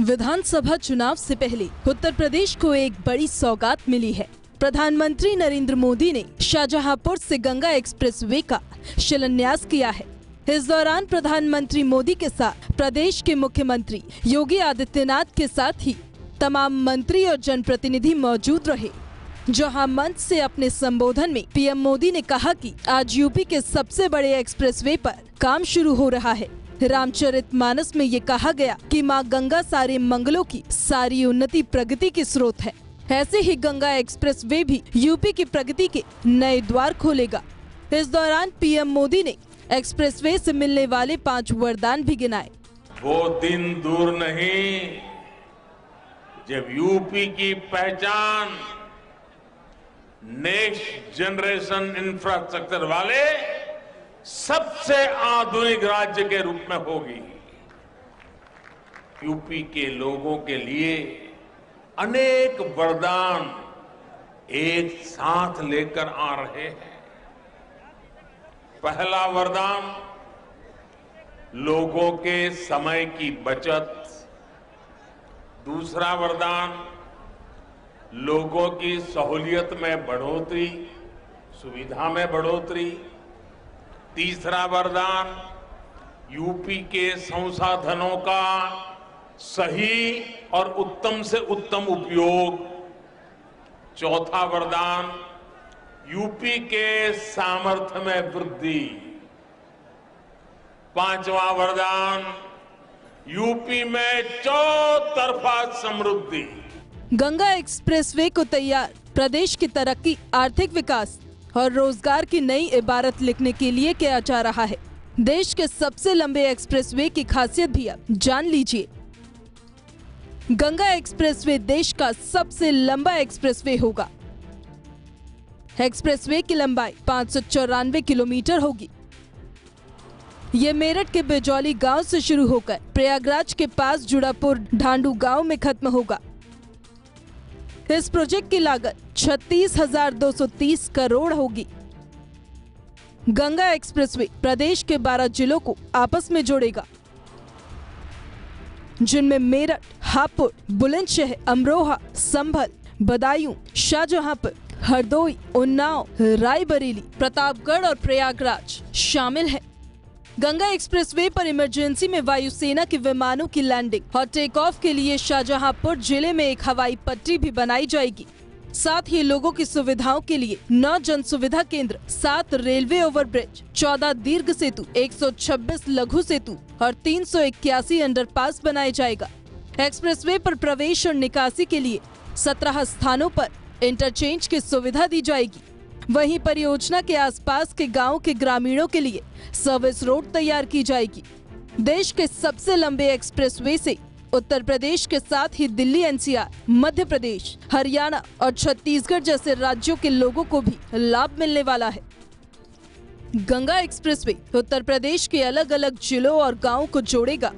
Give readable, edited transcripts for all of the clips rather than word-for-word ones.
विधानसभा चुनाव से पहले उत्तर प्रदेश को एक बड़ी सौगात मिली है। प्रधानमंत्री नरेंद्र मोदी ने शाहजहांपुर से गंगा एक्सप्रेसवे का शिलान्यास किया है। इस दौरान प्रधानमंत्री मोदी के साथ प्रदेश के मुख्यमंत्री योगी आदित्यनाथ के साथ ही तमाम मंत्री और जनप्रतिनिधि मौजूद रहे। जहां मंच से अपने संबोधन में पीएम मोदी ने कहा कि आज यूपी के सबसे बड़े एक्सप्रेसवे पर काम शुरू हो रहा है। रामचरितमानस में ये कहा गया कि मां गंगा सारे मंगलों की, सारी उन्नति प्रगति की स्रोत है। ऐसे ही गंगा एक्सप्रेसवे भी यूपी की प्रगति के नए द्वार खोलेगा। इस दौरान पीएम मोदी ने एक्सप्रेसवे से मिलने वाले 5 वरदान भी गिनाए। वो दिन दूर नहीं जब यूपी की पहचान नेक्स्ट जनरेशन इंफ्रास्ट्रक्चर वाले सबसे आधुनिक राज्य के रूप में होगी। यूपी के लोगों के लिए अनेक वरदान एक साथ लेकर आ रहे हैं। पहला वरदान लोगों के समय की बचत। दूसरा वरदान लोगों की सहूलियत में बढ़ोतरी, सुविधा में बढ़ोतरी। तीसरा वरदान यूपी के संसाधनों का सही और उत्तम से उत्तम उपयोग। चौथा वरदान यूपी के सामर्थ्य में वृद्धि। पांचवा वरदान यूपी में चौतरफा समृद्धि। गंगा एक्सप्रेसवे को तैयार प्रदेश की तरक्की, आर्थिक विकास और रोजगार की नई इबारत लिखने के लिए किया जा रहा है। देश के सबसे लंबे एक्सप्रेसवे की खासियत भी अब जान लीजिए। गंगा एक्सप्रेसवे देश का सबसे लंबा एक्सप्रेसवे होगा। एक्सप्रेसवे की लंबाई 594 किलोमीटर होगी। ये मेरठ के बिजौली गांव से शुरू होकर प्रयागराज के पास जुड़ापुर ढांडू गांव में खत्म होगा। इस प्रोजेक्ट की लागत 36,230 करोड़ होगी। गंगा एक्सप्रेसवे प्रदेश के 12 जिलों को आपस में जोड़ेगा, जिनमें मेरठ, हापुड़, बुलंदशहर, अमरोहा, संभल, बदायूं, शाहजहांपुर, हरदोई, उन्नाव, रायबरेली, प्रतापगढ़ और प्रयागराज शामिल है। गंगा एक्सप्रेसवे पर इमरजेंसी में वायुसेना के विमानों की लैंडिंग और टेक ऑफ के लिए शाहजहांपुर जिले में एक हवाई पट्टी भी बनाई जाएगी। साथ ही लोगों की सुविधाओं के लिए 9 जन सुविधा केंद्र, 7 रेलवे ओवरब्रिज, 14 दीर्घ सेतु, 126 लघु सेतु और 381 अंडरपास बनाया जाएगा। एक्सप्रेसवे पर प्रवेश और निकासी के लिए 17 स्थानों पर इंटरचेंज की सुविधा दी जाएगी। वहीं परियोजना के आसपास के गांव के ग्रामीणों के लिए सर्विस रोड तैयार की जाएगी। देश के सबसे लंबे एक्सप्रेसवे से उत्तर प्रदेश के साथ ही दिल्ली, एनसीआर, मध्य प्रदेश, हरियाणा और छत्तीसगढ़ जैसे राज्यों के लोगों को भी लाभ मिलने वाला है। गंगा एक्सप्रेसवे उत्तर प्रदेश के अलग अलग जिलों और गांवों को जोड़ेगा।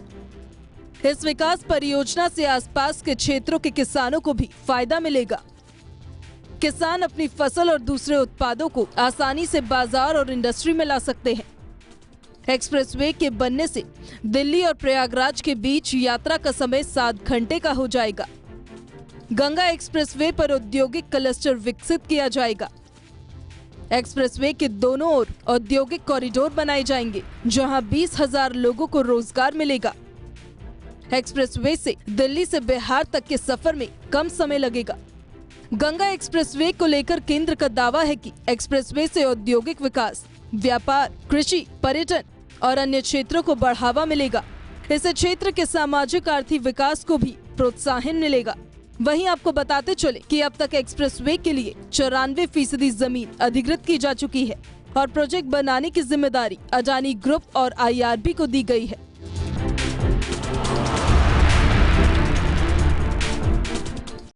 इस विकास परियोजना से आसपास के क्षेत्रों के किसानों को भी फायदा मिलेगा। किसान अपनी फसल और दूसरे उत्पादों को आसानी से बाजार और इंडस्ट्री में ला सकते हैं। एक्सप्रेसवे के बनने से दिल्ली और प्रयागराज के बीच यात्रा का समय 7 घंटे का हो जाएगा। गंगा एक्सप्रेसवे पर औद्योगिक क्लस्टर विकसित किया जाएगा। एक्सप्रेसवे के दोनों ओर औद्योगिक कॉरिडोर बनाए जाएंगे, जहां 20,000 लोगों को रोजगार मिलेगा। एक्सप्रेसवे से दिल्ली से बिहार तक के सफर में कम समय लगेगा। गंगा एक्सप्रेसवे को लेकर केंद्र का दावा है कि एक्सप्रेसवे से औद्योगिक विकास, व्यापार, कृषि, पर्यटन और अन्य क्षेत्रों को बढ़ावा मिलेगा। इससे क्षेत्र के सामाजिक आर्थिक विकास को भी प्रोत्साहन मिलेगा। वहीं आपको बताते चले कि अब तक एक्सप्रेसवे के लिए 94% जमीन अधिकृत की जा चुकी है और प्रोजेक्ट बनाने की जिम्मेदारी अडानी ग्रुप और IRB को दी गई है।